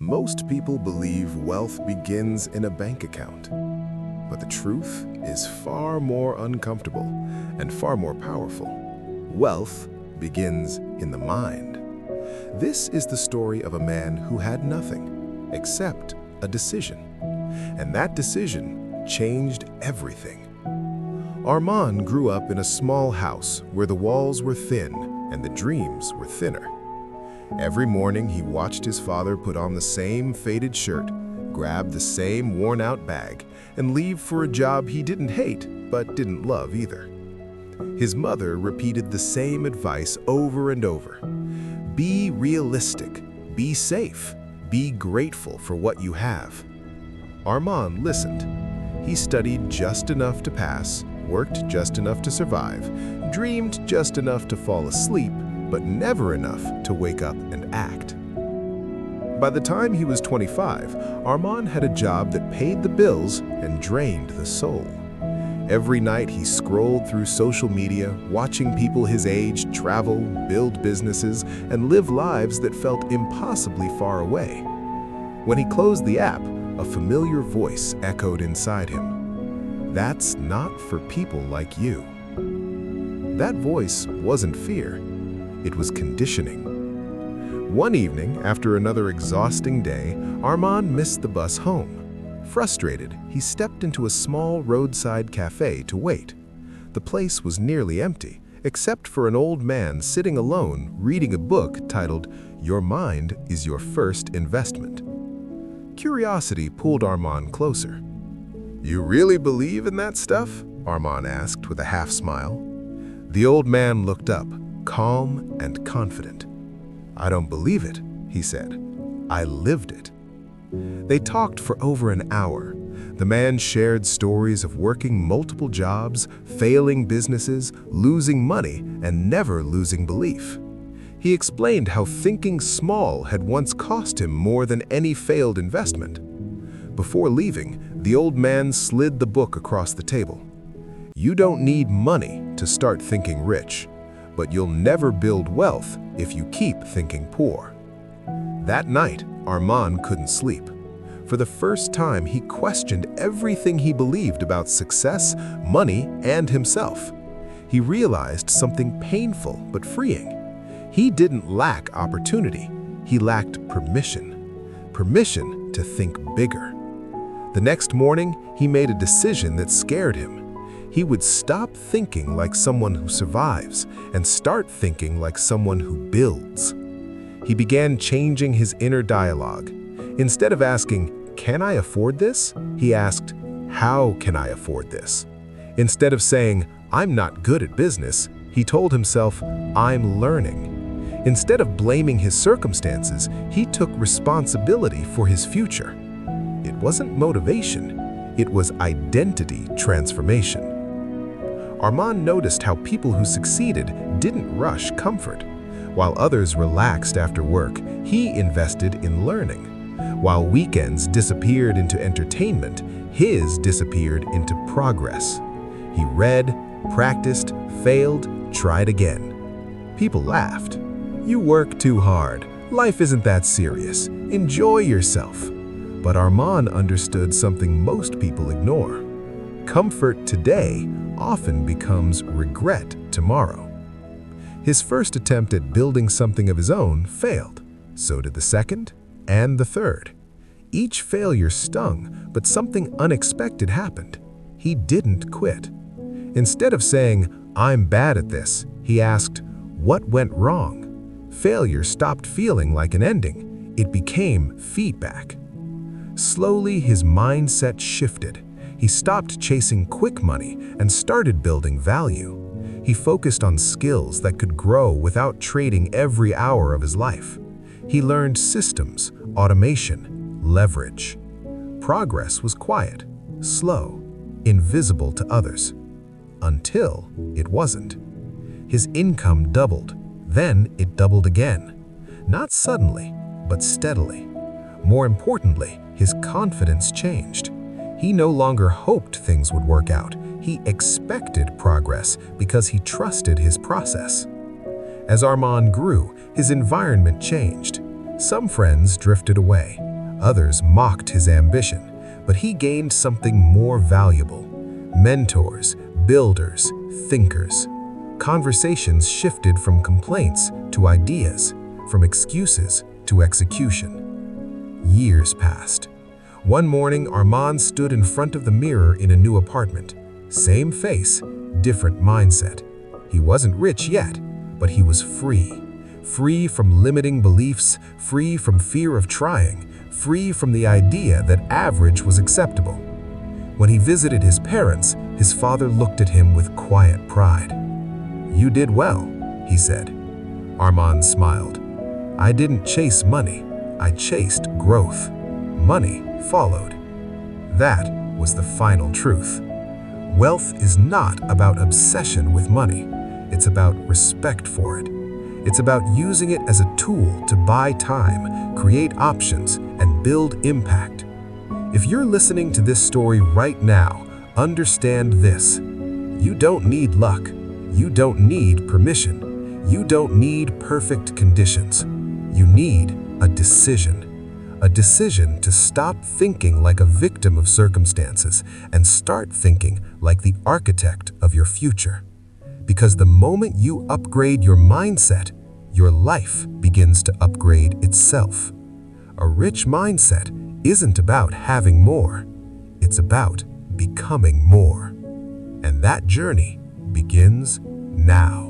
Most people believe wealth begins in a bank account, but the truth is far more uncomfortable and far more powerful. Wealth begins in the mind. This is the story of a man who had nothing except a decision, and that decision changed everything. Armand grew up in a small house where the walls were thin and the dreams were thinner. Every morning, he watched his father put on the same faded shirt, grab the same worn-out bag, and leave for a job he didn't hate but didn't love either. His mother repeated the same advice over and over. Be realistic, be safe, be grateful for what you have. Armand listened. He studied just enough to pass, worked just enough to survive, dreamed just enough to fall asleep, but never enough to wake up and act. By the time he was 25, Armand had a job that paid the bills and drained the soul. Every night he scrolled through social media, watching people his age travel, build businesses, and live lives that felt impossibly far away. When he closed the app, a familiar voice echoed inside him. "That's not for people like you." That voice wasn't fear. It was conditioning. One evening, after another exhausting day, Armand missed the bus home. Frustrated, he stepped into a small roadside cafe to wait. The place was nearly empty, except for an old man sitting alone reading a book titled "Your Mind is Your First Investment." Curiosity pulled Armand closer. "You really believe in that stuff?" Armand asked with a half smile. The old man looked up, calm and confident. "I don't believe it," he said. "I lived it." They talked for over an hour. The man shared stories of working multiple jobs, failing businesses, losing money, and never losing belief. He explained how thinking small had once cost him more than any failed investment. Before leaving, the old man slid the book across the table. "You don't need money to start thinking rich, but you'll never build wealth if you keep thinking poor." That night, Armand couldn't sleep. For the first time, he questioned everything he believed about success, money, and himself. He realized something painful but freeing. He didn't lack opportunity. He lacked permission. Permission to think bigger. The next morning, he made a decision that scared him. He would stop thinking like someone who survives and start thinking like someone who builds. He began changing his inner dialogue. Instead of asking, "Can I afford this?" he asked, "How can I afford this?" Instead of saying, "I'm not good at business," he told himself, "I'm learning." Instead of blaming his circumstances, he took responsibility for his future. It wasn't motivation, it was identity transformation. Armand noticed how people who succeeded didn't rush comfort. While others relaxed after work, he invested in learning. While weekends disappeared into entertainment, his disappeared into progress. He read, practiced, failed, tried again. People laughed. "You work too hard. Life isn't that serious. Enjoy yourself." But Armand understood something most people ignore. Comfort today often becomes regret tomorrow. His first attempt at building something of his own failed. So did the second and the third. Each failure stung, but something unexpected happened. He didn't quit. Instead of saying, "I'm bad at this," he asked, "What went wrong?" Failure stopped feeling like an ending. It became feedback. Slowly, his mindset shifted. He stopped chasing quick money and started building value. He focused on skills that could grow without trading every hour of his life. He learned systems, automation, leverage. Progress was quiet, slow, invisible to others. Until it wasn't. His income doubled, then it doubled again. Not suddenly, but steadily. More importantly, his confidence changed. He no longer hoped things would work out. He expected progress because he trusted his process. As Armand grew, his environment changed. Some friends drifted away. Others mocked his ambition, but he gained something more valuable: mentors, builders, thinkers. Conversations shifted from complaints to ideas, from excuses to execution. Years passed. One morning, Armand stood in front of the mirror in a new apartment. Same face, different mindset. He wasn't rich yet, but he was free. Free from limiting beliefs, free from fear of trying, free from the idea that average was acceptable. When he visited his parents, his father looked at him with quiet pride. "You did well," he said. Armand smiled. "I didn't chase money, I chased growth. Money followed." That was the final truth. Wealth is not about obsession with money. It's about respect for it. It's about using it as a tool to buy time, create options, and build impact. If you're listening to this story right now, understand this. You don't need luck. You don't need permission. You don't need perfect conditions. You need a decision. A decision to stop thinking like a victim of circumstances and start thinking like the architect of your future. Because the moment you upgrade your mindset, your life begins to upgrade itself. A rich mindset isn't about having more, it's about becoming more. And that journey begins now.